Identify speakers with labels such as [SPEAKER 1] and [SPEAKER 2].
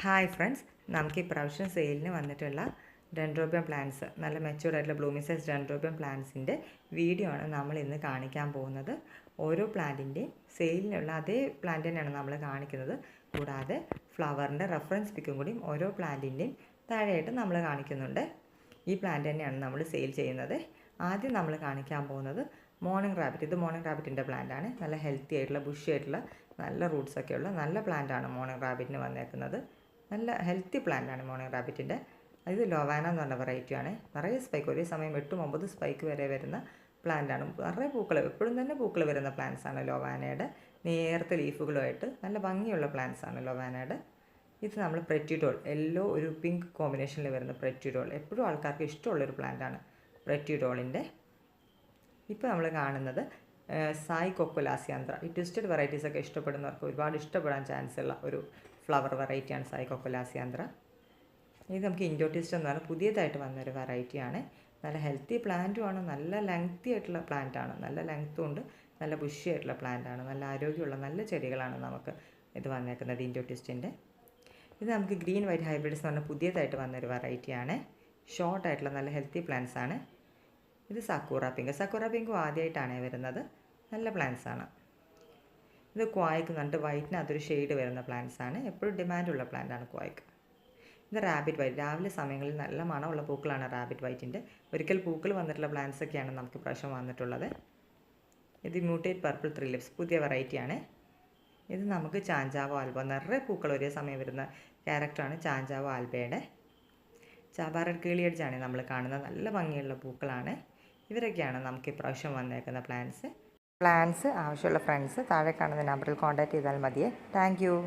[SPEAKER 1] Hi friends, നമുക്ക് ഈ പ്രാവശ്യം സെയിലിന് വന്നിട്ടുള്ള ഡെൻഡ്രോബിയം പ്ലാന്റ്സ്, നല്ല മെച്യൂർഡ് ആയിട്ടുള്ള ബ്ലൂമിംഗ് സൈസ് ഡെൻഡ്രോബിയം പ്ലാന്റ്സിൻ്റെ വീഡിയോ ആണ് നമ്മൾ ഇന്ന് കാണിക്കാൻ പോകുന്നത്. ഓരോ പ്ലാന്റിൻ്റെയും സെയിലിനുള്ള അതേ പ്ലാന്റ് തന്നെയാണ് നമ്മൾ കാണിക്കുന്നത്. കൂടാതെ ഫ്ലവറിൻ്റെ റെഫറൻസ് പിക്കും കൂടി ഓരോ പ്ലാന്റിൻ്റെയും താഴെയായിട്ട് നമ്മൾ കാണിക്കുന്നുണ്ട്. ഈ പ്ലാന്റ് തന്നെയാണ് നമ്മൾ സെയിൽ ചെയ്യുന്നത്. ആദ്യം നമ്മൾ കാണിക്കാൻ പോകുന്നത് മോർണിംഗ് റാബിറ്റ്. ഇത് മോർണിംഗ് റാബിറ്റിൻ്റെ പ്ലാന്റ് ആണ്. നല്ല ഹെൽത്തി ആയിട്ടുള്ള ബുഷി ആയിട്ടുള്ള നല്ല റൂട്ട്സൊക്കെയുള്ള നല്ല പ്ലാന്റ് ആണ് മോർണിംഗ് റാബിറ്റിന് വന്നേക്കുന്നത്. നല്ല ഹെൽത്തി പ്ലാന്റ് ആണ് മോർണിംഗ് റാബിറ്റിൻ്റെ. ഇത് ലൊവാന എന്ന് പറഞ്ഞ വെറൈറ്റിയാണ്. നിറയെ സ്പൈക്ക്, ഒരേ സമയം 8-9 സ്പൈക്ക് വരെ വരുന്ന പ്ലാന്റ് ആണ്. നിറയെ പൂക്കൾ, എപ്പോഴും തന്നെ പൂക്കൾ വരുന്ന പ്ലാന്റ്സ് ആണ് ലൊവാനയുടെ. നേർത്ത ലീഫുകളുമായിട്ട് നല്ല ഭംഗിയുള്ള പ്ലാന്റ്സ് ആണ് ലൊവാനയുടെ. ഇത് നമ്മൾ പ്രെറ്റിഡോൾ, യെല്ലോ ഒരു പിങ്ക് കോമ്പിനേഷനിൽ വരുന്ന പ്രെറ്റിഡോൾ, എപ്പോഴും ആൾക്കാർക്ക് ഇഷ്ടമുള്ളൊരു പ്ലാന്റ് ആണ് പ്രെറ്റിഡോളിൻ്റെ. ഇപ്പോൾ നമ്മൾ കാണുന്നത് സായ് കൊക്കുലാസിയാന്ത്ര. ഈ ട്വിസ്റ്റഡ് വെറൈറ്റീസൊക്കെ ഇഷ്ടപ്പെടുന്നവർക്ക് ഒരുപാട് ഇഷ്ടപ്പെടാൻ ചാൻസ് ഉള്ള ഒരു ഫ്ലവർ വെറൈറ്റിയാണ് സായ് കൊക്കുലാസിയാന്ത്ര. ഇത് നമുക്ക് ഇൻഡോ ട്വിസ്റ്റ് എന്ന് പറഞ്ഞാൽ പുതിയതായിട്ട് വന്നൊരു വെറൈറ്റിയാണ്. നല്ല ഹെൽത്തി പ്ലാന്റുമാണ്, നല്ല ലെങ്തി ആയിട്ടുള്ള പ്ലാന്റാണ്. നല്ല ലെങ്ത്തും ഉണ്ട്, നല്ല ബുഷി ആയിട്ടുള്ള പ്ലാന്റാണ്. നല്ല ആരോഗ്യമുള്ള നല്ല ചെടികളാണ് നമുക്ക് ഇത് വന്നേക്കുന്നത് ഇൻഡോ ട്വിസ്റ്റിൻ്റെ. ഇത് നമുക്ക് ഗ്രീൻ വൈറ്റ് ഹൈബ്രിഡ്സ് എന്ന് പറഞ്ഞാൽ പുതിയതായിട്ട് വന്നൊരു വെറൈറ്റിയാണ്. ഷോർട്ടായിട്ടുള്ള നല്ല ഹെൽത്തി പ്ലാന്റ്സ് ആണ്. ഇത് സക്കൂറ പിങ്ക്. സക്കൂറ പിങ്കും ആദ്യമായിട്ടാണ് വരുന്നത്. നല്ല പ്ലാന്റ്സ് ആണ്. ഇത് ക്വായ്ക്ക് കണ്ടിട്ട് വൈറ്റിനകത്തൊരു ഷെയ്ഡ് വരുന്ന പ്ലാന്റ്സ് ആണ്. എപ്പോഴും ഡിമാൻഡുള്ള പ്ലാന്റ് ആണ് ക്വായ്ക്ക്. ഇത് റാബിറ്റ് വൈറ്റ്. രാവിലെ സമയങ്ങളിൽ നല്ല മണമുള്ള പൂക്കളാണ് റാബിറ്റ് വൈറ്റിൻ്റെ. ഒരിക്കൽ പൂക്കൾ വന്നിട്ടുള്ള പ്ലാന്റ്സ് ഒക്കെയാണ് നമുക്ക് പ്രാവശ്യം വന്നിട്ടുള്ളത്. ഇത് മ്യൂട്ടേറ്റ് പർപ്പിൾ ത്രീ ലിപ്സ്, പുതിയ വെറൈറ്റിയാണ്. ഇത് നമുക്ക് ചാഞ്ചാവോ ആൽബോ, നിറയെ പൂക്കൾ ഒരേ സമയം വരുന്ന ക്യാരക്ടറാണ് ചാഞ്ചാവോ ആൽബയുടെ. ചാബാറഡ് കിളിയടിച്ചാണ് നമ്മൾ കാണുന്നത്. നല്ല ഭംഗിയുള്ള പൂക്കളാണ്. ഇവരൊക്കെയാണ് നമുക്ക് ഇപ്രാവശ്യം വന്നേക്കുന്ന പ്ലാന്റ്സ്. ആവശ്യമുള്ള ഫ്രണ്ട്സ് താഴെ കാണുന്ന നമ്പറിൽ കോൺടാക്റ്റ് ചെയ്താൽ മതിയേ. താങ്ക്